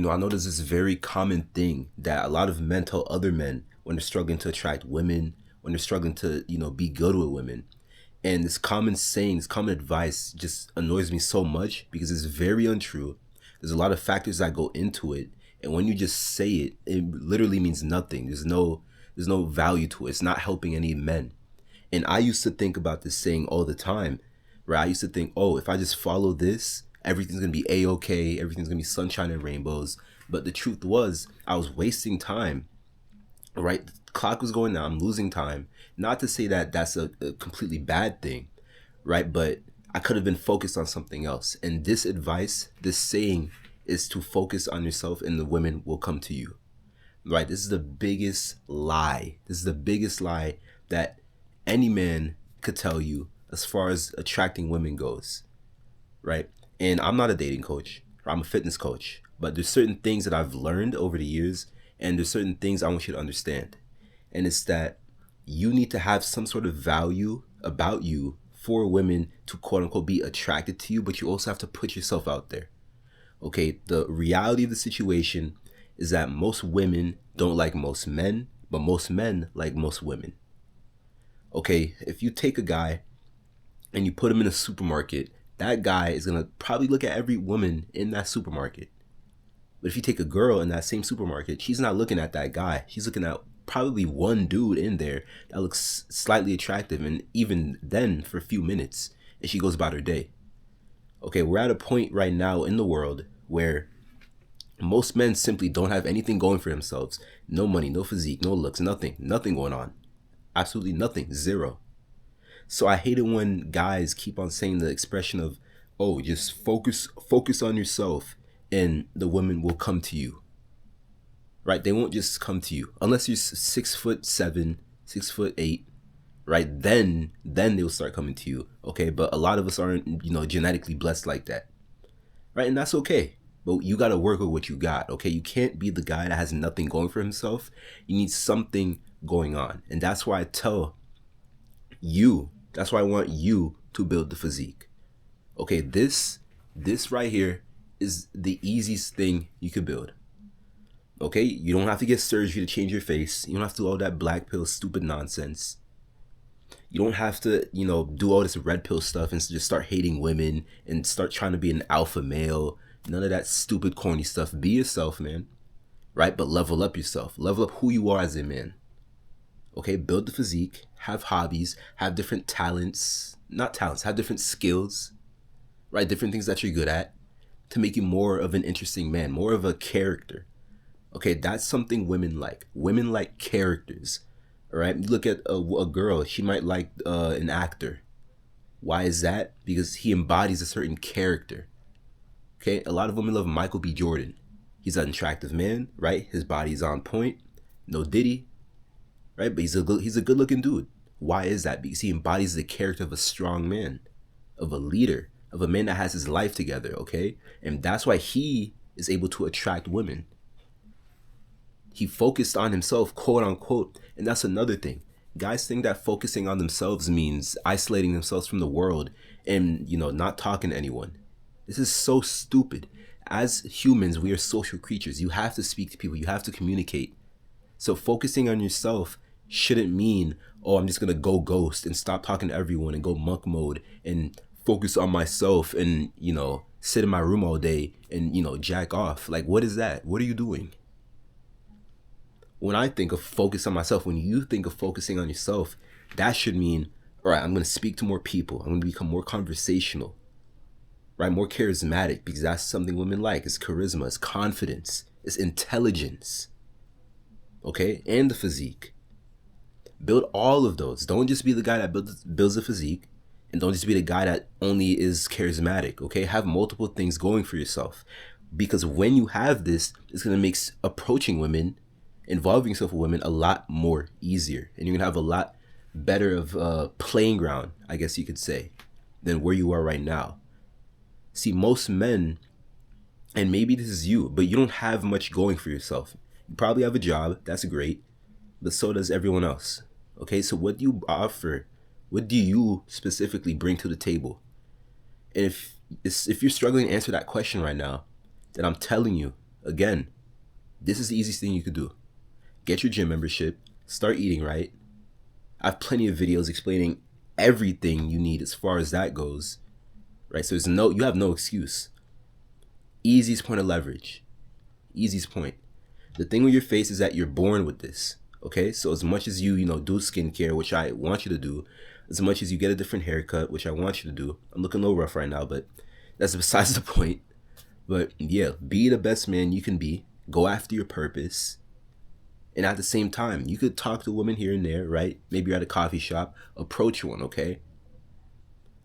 I know there's this very common thing that a lot of men tell other men when they're struggling to attract women, when they're struggling to, be good with women. And this common saying, this common advice just annoys me so much because it's very untrue. There's a lot of factors that go into it. And when you just say it, it literally means nothing. There's no value to it. It's not helping any men. And I used to think about this saying all the time, right? I used to think, oh, if I just follow this, everything's gonna be a-okay, everything's gonna be sunshine and rainbows. But the truth was, I was wasting time, right? The clock was going down, I'm losing time. Not to say that that's a completely bad thing, right? But I could have been focused on something else. And this advice, this saying, is to focus on yourself and the women will come to you, right? This is the biggest lie. This is the biggest lie that any man could tell you as far as attracting women goes, right? And I'm not a dating coach, I'm a fitness coach, but there's certain things that I've learned over the years, and there's certain things I want you to understand. And it's that you need to have some sort of value about you for women to quote unquote be attracted to you, but you also have to put yourself out there. Okay, the reality of the situation is that most women don't like most men, but most men like most women. Okay, if you take a guy and you put him in a supermarket, that guy is gonna probably look at every woman in that supermarket. But if you take a girl in that same supermarket, she's not looking at that guy. She's looking at probably one dude in there that looks slightly attractive, and even then for a few minutes, and she goes about her day. Okay, we're at a point right now in the world where most men simply don't have anything going for themselves. No money, no physique, no looks, nothing going on. Absolutely nothing, zero. So I hate it when guys keep on saying the expression of, "Oh, just focus on yourself, and the women will come to you." Right? They won't just come to you unless you're 6'7", 6'8", right? Then they'll start coming to you. Okay, but a lot of us aren't, genetically blessed like that, right? And that's okay. But you got to work with what you got. Okay, you can't be the guy that has nothing going for himself. You need something going on, and that's why I tell you. That's why I want you to build the physique. Okay, this right here is the easiest thing you could build. Okay, you don't have to get surgery to change your face. You don't have to do all that black pill stupid nonsense. You don't have to, do all this red pill stuff and just start hating women and start trying to be an alpha male. None of that stupid corny stuff. Be yourself, man. Right? But level up yourself. Level up who you are as a man. Okay, build the physique, have hobbies, have different talents, not talents, have different skills, right? Different things that you're good at to make you more of an interesting man, more of a character. Okay, that's something women like. Women like characters, all right? You look at a girl, she might like an actor. Why is that? Because he embodies a certain character. Okay, a lot of women love Michael B. Jordan. He's an attractive man, right? His body's on point. No Diddy, right? But he's a good looking dude. Why is that? Because he embodies the character of a strong man, of a leader, of a man that has his life together, okay? And that's why he is able to attract women. He focused on himself, quote unquote. And that's another thing. Guys think that focusing on themselves means isolating themselves from the world and, not talking to anyone. This is so stupid. As humans, we are social creatures. You have to speak to people. You have to communicate. So focusing on yourself shouldn't mean, oh, I'm just going to go ghost and stop talking to everyone and go monk mode and focus on myself and, sit in my room all day and, jack off. Like, what is that? What are you doing? When I think of focus on myself, when you think of focusing on yourself, that should mean, all right, I'm going to speak to more people. I'm going to become more conversational, right? More charismatic, because that's something women like. It's charisma, it's confidence, it's intelligence, okay? And the physique. Build all of those. Don't just be the guy that builds a physique, and don't just be the guy that only is charismatic, okay? Have multiple things going for yourself, because when you have this, it's going to make approaching women, involving yourself with women, a lot more easier, and you're going to have a lot better of playing ground, I guess you could say, than where you are right now. See, most men, and maybe this is you, but you don't have much going for yourself. You probably have a job, that's great, but so does everyone else. Okay, so what do you offer? What do you specifically bring to the table? And if you're struggling to answer that question right now, then I'm telling you, Again, this is the easiest thing you could do. Get your gym membership, start eating right. I have plenty of videos explaining everything you need as far as that goes, right? So you have no excuse. Easiest point of leverage. Easiest point. The thing with your face is that you're born with this, okay? So as much as you do skincare, which I want you to do, as much as you get a different haircut, which I want you to do. I'm looking a little rough right now, but that's besides the point. But yeah, be the best man you can be. Go after your purpose. And at the same time, you could talk to women here and there, right? Maybe you're at a coffee shop, approach one, okay?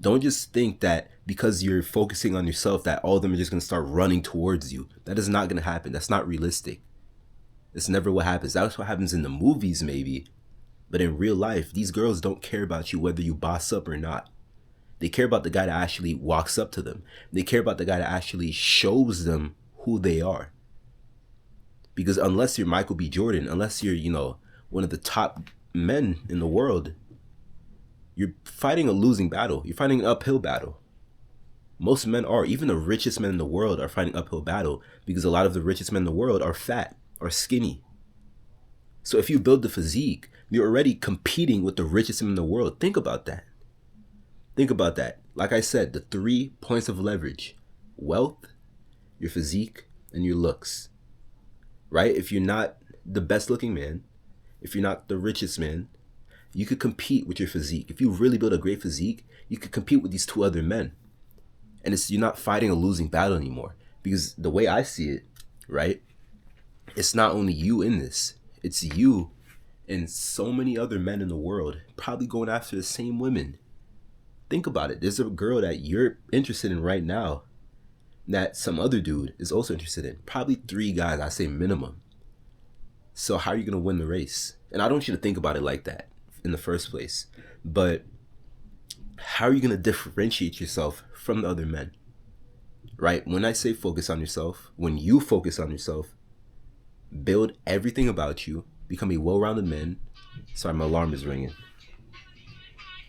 Don't just think that because you're focusing on yourself that all of them are just going to start running towards you. That is not going to happen. That's not realistic. It's never what happens. That's what happens in the movies maybe. But in real life, these girls don't care about you whether you boss up or not. They care about the guy that actually walks up to them. They care about the guy that actually shows them who they are. Because unless you're Michael B. Jordan, unless you're, one of the top men in the world, you're fighting a losing battle. You're fighting an uphill battle. Most men are. Even the richest men in the world are fighting uphill battle because a lot of the richest men in the world are fat or skinny. So if you build the physique, you're already competing with the richest men in the world. Think about that. Think about that. Like I said, the 3 points of leverage: wealth, your physique, and your looks. Right? If you're not the best looking man, if you're not the richest man, you could compete with your physique. If you really build a great physique, you could compete with these 2 other men. And you're not fighting a losing battle anymore. Because the way I see it, right, it's not only you in this. It's you and so many other men in the world probably going after the same women. Think about it. There's a girl that you're interested in right now that some other dude is also interested in. Probably 3 guys, I say minimum. So how are you going to win the race? And I don't want you to think about it like that in the first place. But how are you going to differentiate yourself from the other men? Right? When I say focus on yourself, when you focus on yourself, build everything about you, become a well-rounded man. Sorry, my alarm is ringing.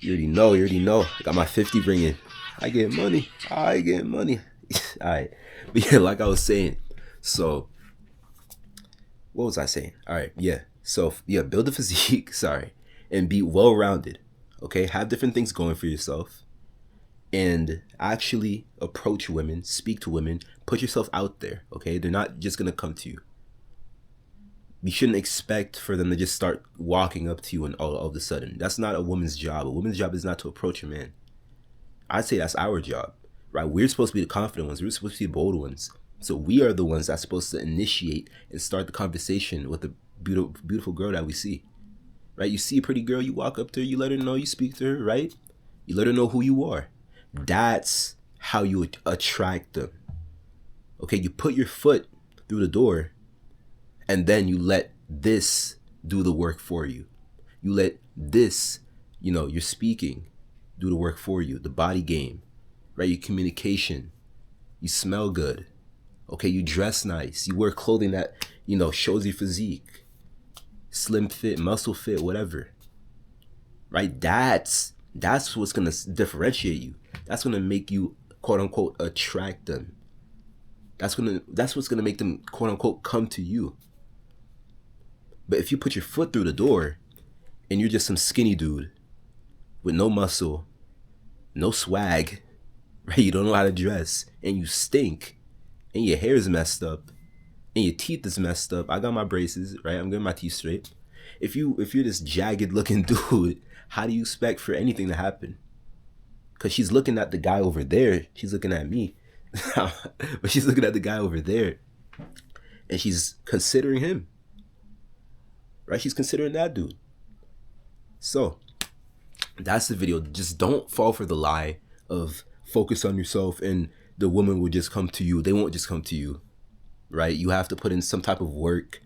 You already know. I got my 50 ringing. I get money. All right. But yeah, like I was saying. So, what was I saying? All right. Yeah. So, yeah, build a physique. Sorry. And be well-rounded. Okay? Have different things going for yourself. And actually approach women, speak to women, put yourself out there. Okay? They're not just going to come to you. You shouldn't expect for them to just start walking up to you and all of a sudden. That's not a woman's job. A woman's job is not to approach a man. I'd say that's our job, right? We're supposed to be the confident ones. We're supposed to be the bold ones. So we are the ones that's supposed to initiate and start the conversation with the beautiful girl that we see, right? You see a pretty girl, you walk up to her, you let her know, you speak to her, right? You let her know who you are. That's how you attract them. Okay, you put your foot through the door, and then you let this do the work for you. You let this, your speaking do the work for you. The body game, right? Your communication. You smell good. Okay, you dress nice. You wear clothing that, shows your physique. Slim fit, muscle fit, whatever. Right? That's what's going to differentiate you. That's going to make you, quote unquote, attract them. That's what's going to make them, quote unquote, come to you. But if you put your foot through the door and you're just some skinny dude with no muscle, no swag, right? You don't know how to dress, and you stink, and your hair is messed up, and your teeth is messed up. I got my braces, right? I'm getting my teeth straight. If you're this jagged looking dude, how do you expect for anything to happen? Because she's looking at the guy over there. She's looking at me. But she's looking at the guy over there, and she's considering him. Right? She's considering that dude. So, that's the video. Just don't fall for the lie of focus on yourself and the woman will just come to you. They won't just come to you. Right? You have to put in some type of work,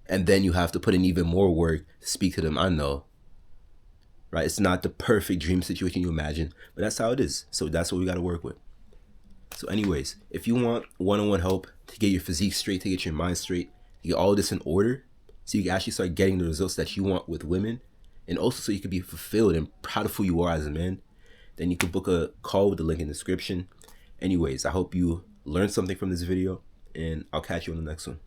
and then you have to put in even more work to speak to them. I know. Right? It's not the perfect dream situation you imagine, but that's how it is. So that's what we got to work with. So anyways, if you want one-on-one help to get your physique straight, to get your mind straight, to get all this in order, so you can actually start getting the results that you want with women, and also so you can be fulfilled and proud of who you are as a man, then you can book a call with the link in the description. Anyways, I hope you learned something from this video. and I'll catch you on the next one.